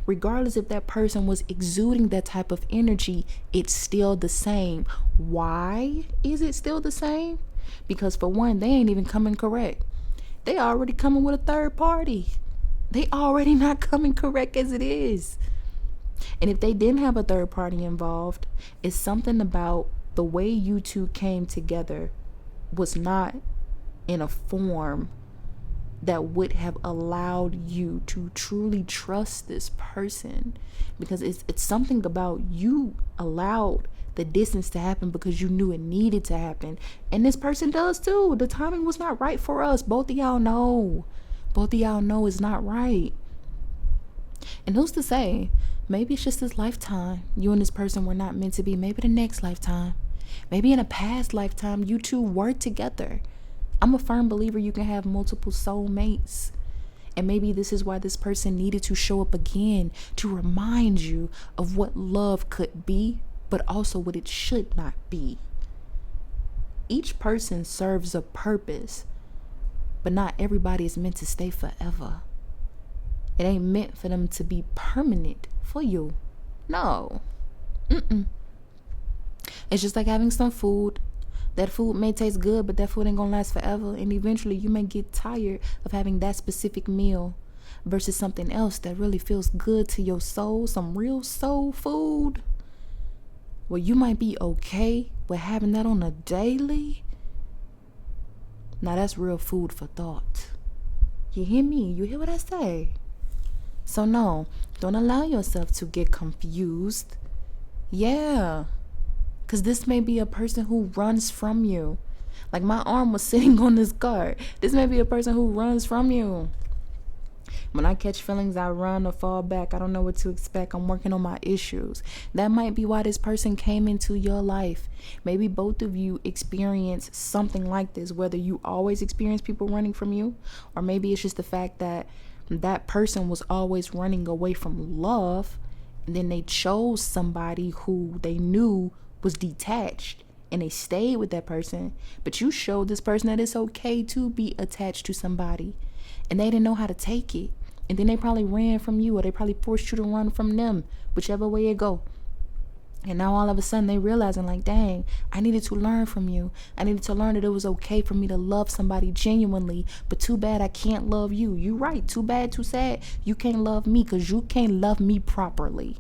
Regardless if that person was exuding that type of energy, it's still the same. Why is it still the same? Because for one, they ain't even coming correct. They already coming with a third party. They already not coming correct as it is. And if they didn't have a third party involved, it's something about the way you two came together was not in a form that would have allowed you to truly trust this person, because it's something about you allowed the distance to happen because you knew it needed to happen, and this person does too. The timing was not right for us. Both of y'all know it's not right. And who's to say, maybe it's just this lifetime you and this person were not meant to be. Maybe the next lifetime, maybe in a past lifetime you two were together. I'm a firm believer you can have multiple soulmates. And maybe this is why this person needed to show up again, to remind you of what love could be, but also what it should not be. each person serves a purpose, but not everybody is meant to stay forever. It ain't meant for them to be permanent for you. No. It's just like having some food. That food may taste good, but that food ain't gonna last forever. And eventually you may get tired of having that specific meal versus something else that really feels good to your soul, some real soul food. Well, you might be okay with having that on a daily. Now that's real food for thought. You hear me? You hear what I say? So no, don't allow yourself to get confused. Yeah. Because this may be a person who runs from you. Like my arm was sitting on this card. This may be a person who runs from you. When I catch feelings, I run or fall back. I don't know what to expect. I'm working on my issues. That might be why this person came into your life. Maybe both of you experience something like this, whether you always experience people running from you, or maybe it's just the fact that that person was always running away from love, and then they chose somebody who they knew was detached, and they stayed with that person. But you showed this person that it's okay to be attached to somebody, and they didn't know how to take it, and then they probably ran from you, or they probably forced you to run from them, whichever way it go. And now all of a sudden they realizing like, dang, I needed to learn from you. I needed to learn that it was okay for me to love somebody genuinely, but too bad I can't love you. You right, too bad, too sad. You can't love me because you can't love me properly.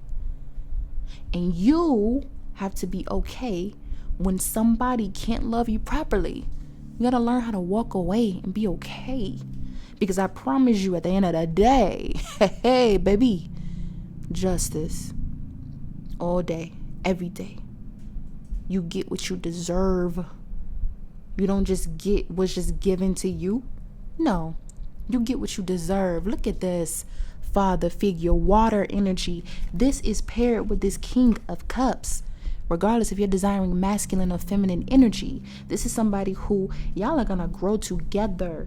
And you have to be okay when somebody can't love you properly. You gotta learn how to walk away and be okay. Because I promise you, at the end of the day, hey, baby, justice all day, every day. You get what you deserve. You don't just get what's just given to you. No, you get what you deserve. Look at this father figure, water energy. This is paired with this King of Cups. Regardless if you're desiring masculine or feminine energy, this is somebody who y'all are gonna grow together.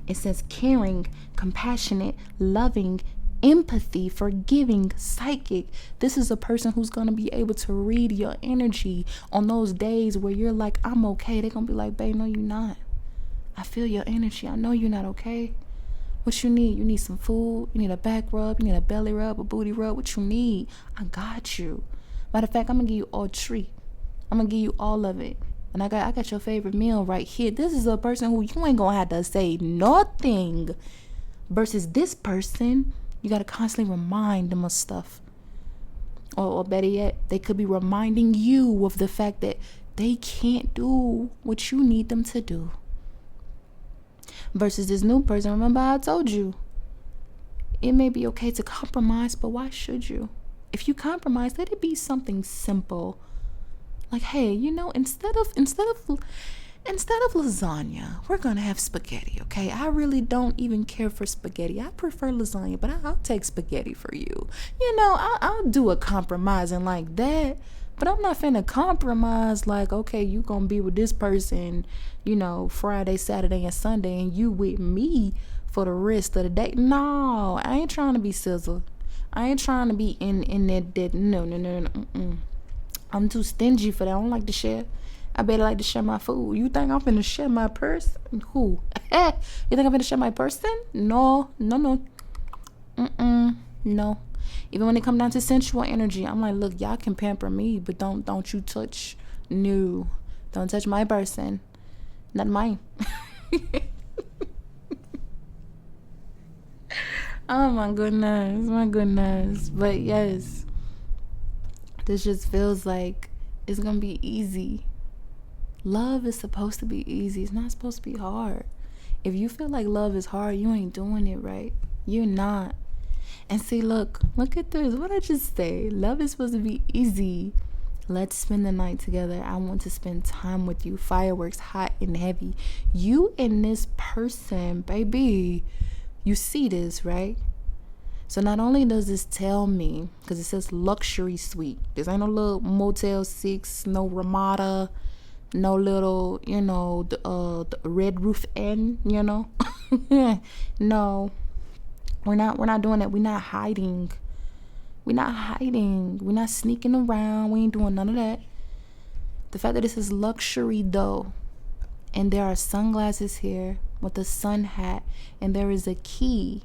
It says caring, compassionate, loving, empathy, forgiving, psychic. This is a person who's gonna be able to read your energy on those days where you're like, I'm okay. They're gonna be like, babe, no, you're not. I feel your energy. I know you're not okay. What you need? You need some food. You need a back rub. You need a belly rub, a booty rub. What you need? I got you. Matter of fact, I'm gonna give you all three. I'm gonna give you all of it. And I got your favorite meal right here. This is a person who you ain't gonna have to say nothing. Versus this person, you gotta constantly remind them of stuff. Or better yet, they could be reminding you of the fact that they can't do what you need them to do. Versus this new person, remember I told you, it may be okay to compromise, but why should you? If you compromise, let it be something simple. Like, hey, instead of lasagna, we're gonna have spaghetti, okay? I really don't even care for spaghetti. I prefer lasagna, but I'll take spaghetti for you. I'll do a compromising like that, but I'm not finna compromise like, okay, you gonna be with this person, Friday, Saturday, and Sunday, and you with me for the rest of the day. No, I ain't trying to be sizzle. I ain't trying to be in that. No. I'm too stingy for that. I don't like to share. I better like to share my food. You think I'm finna share my purse? Who? You think I'm finna share my person? No. No. Even when it come down to sensual energy, I'm like, look, y'all can pamper me, but don't you touch. No, don't touch my person. Not mine. Oh my goodness. But yes, this just feels like it's gonna be easy. Love is supposed to be easy. It's not supposed to be hard. If you feel like love is hard, you ain't doing it right. You're not. And see, look at this. What I just say? Love is supposed to be easy. Let's spend the night together. I want to spend time with you. Fireworks, hot and heavy. You and this person, baby. You see this, right? So not only does this tell me, because it says luxury suite. This ain't no little Motel 6, no Ramada, no little, the Red Roof Inn, No, we're not doing that. We're not hiding. We're not sneaking around. We ain't doing none of that. The fact that this is luxury though, and there are sunglasses here with a sun hat, and there is a key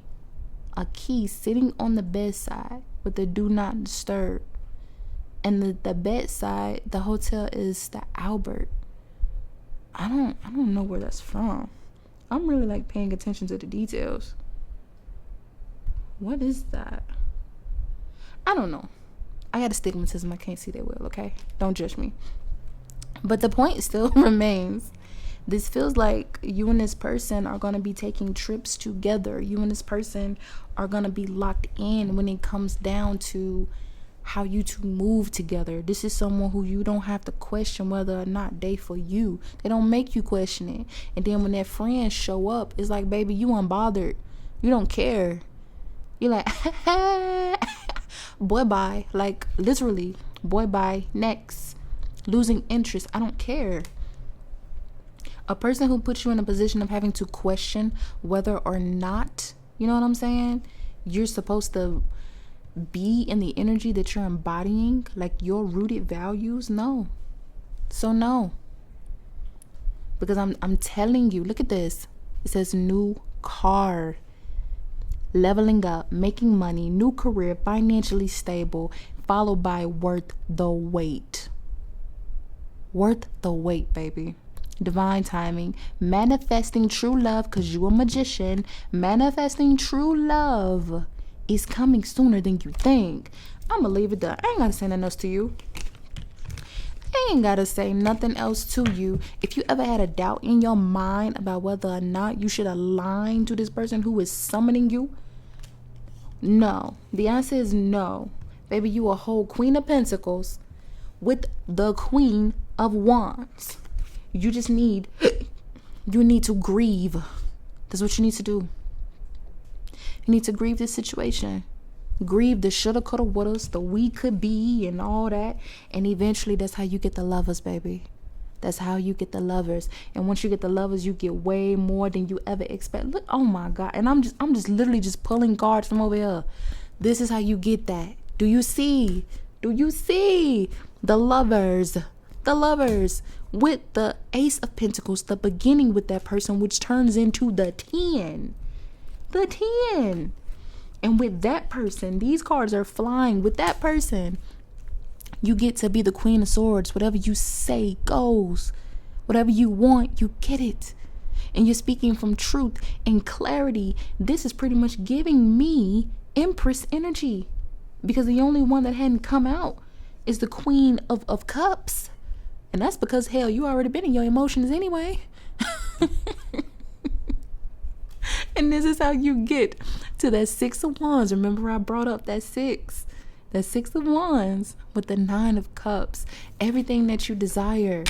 sitting on the bedside with the do not disturb. And the bedside, the hotel is the Albert. I don't know where that's from. I'm really like paying attention to the details. What is that? I don't know. I got astigmatism. I can't see that well, okay? Don't judge me. But the point still remains. This feels like you and this person are going to be taking trips together. You and this person are going to be locked in when it comes down to how you two move together. This is someone who you don't have to question whether or not they for you. They don't make you question it. And then when their friends show up, it's like, baby, you unbothered. You don't care. You're like, boy, bye. Like, literally, boy, bye. Next. Losing interest. I don't care. A person who puts you in a position of having to question whether or not, you know what I'm saying, you're supposed to be in the energy that you're embodying, like your rooted values. No. So no. Because I'm telling you, look at this. It says new car, leveling up, making money, new career, financially stable, followed by worth the wait. Worth the wait, baby. Divine timing, manifesting true love, because you a magician. Manifesting true love is coming sooner than you think. I'ma leave it there. I ain't gotta say nothing else to you. I ain't gotta say nothing else to you. If you ever had a doubt in your mind about whether or not you should align to this person who is summoning you, no. The answer is no. Baby, you a whole Queen of Pentacles with the Queen of Wands. You need to grieve. That's what you need to do. You need to grieve this situation. Grieve the shoulda, coulda, wouldas, the we could be and all that. And eventually that's how you get the lovers, baby. That's how you get the lovers. And once you get the lovers, you get way more than you ever expect. Look, oh my God. And I'm just literally just pulling cards from over here. This is how you get that. Do you see? Do you see? The lovers. The lovers with the Ace of Pentacles, the beginning with that person, which turns into the 10. The 10. And with that person, these cards are flying. With that person, you get to be the Queen of Swords. Whatever you say goes. Whatever you want, you get it. And you're speaking from truth and clarity. This is pretty much giving me Empress energy. Because the only one that hadn't come out is the Queen of Cups. And that's because, hell, you already been in your emotions anyway. And this is how you get to that 6 of Wands. Remember I brought up that 6. That 6 of Wands with the 9 of Cups. Everything that you desire.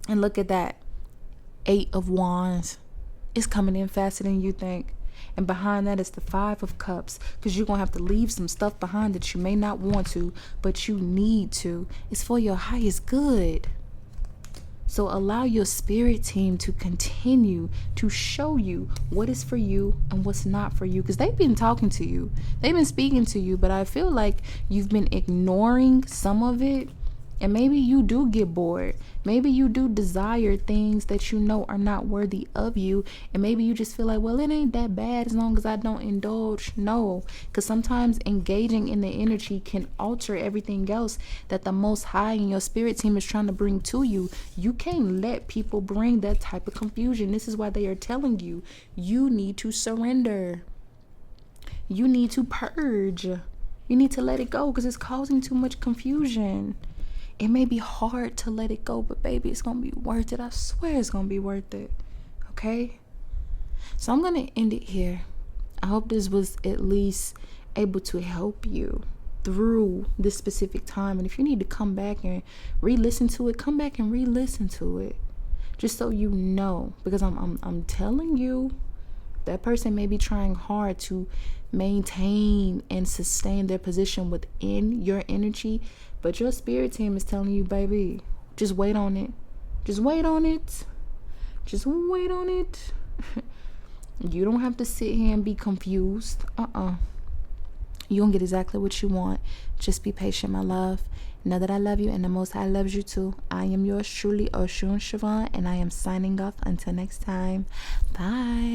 And look at that. 8 of Wands. It's coming in faster than you think. And behind that is the 5 of Cups, because you're going to have to leave some stuff behind that you may not want to, but you need to. It's for your highest good. So allow your spirit team to continue to show you what is for you and what's not for you, because they've been talking to you. They've been speaking to you, but I feel like you've been ignoring some of it. And maybe you do get bored. Maybe you do desire things that you know are not worthy of you. And maybe you just feel like, well, it ain't that bad as long as I don't indulge. No, because sometimes engaging in the energy can alter everything else that the Most High and your spirit team is trying to bring to you. You can't let people bring that type of confusion. This is why they are telling you, you need to surrender. You need to purge. You need to let it go because it's causing too much confusion. It may be hard to let it go, but baby, it's going to be worth it. I swear it's going to be worth it. Okay? So I'm going to end it here. I hope this was at least able to help you through this specific time. And if you need to come back and re-listen to it, come back and re-listen to it. Just so you know. Because I'm telling you, that person may be trying hard to maintain and sustain their position within your energy. But your spirit team is telling you, baby, just wait on it. Just wait on it. Just wait on it. You don't have to sit here and be confused. You're going to get exactly what you want. Just be patient, my love. Know that I love you and the Most High loves you too. I am yours truly, Oshun Series, and I am signing off until next time. Bye.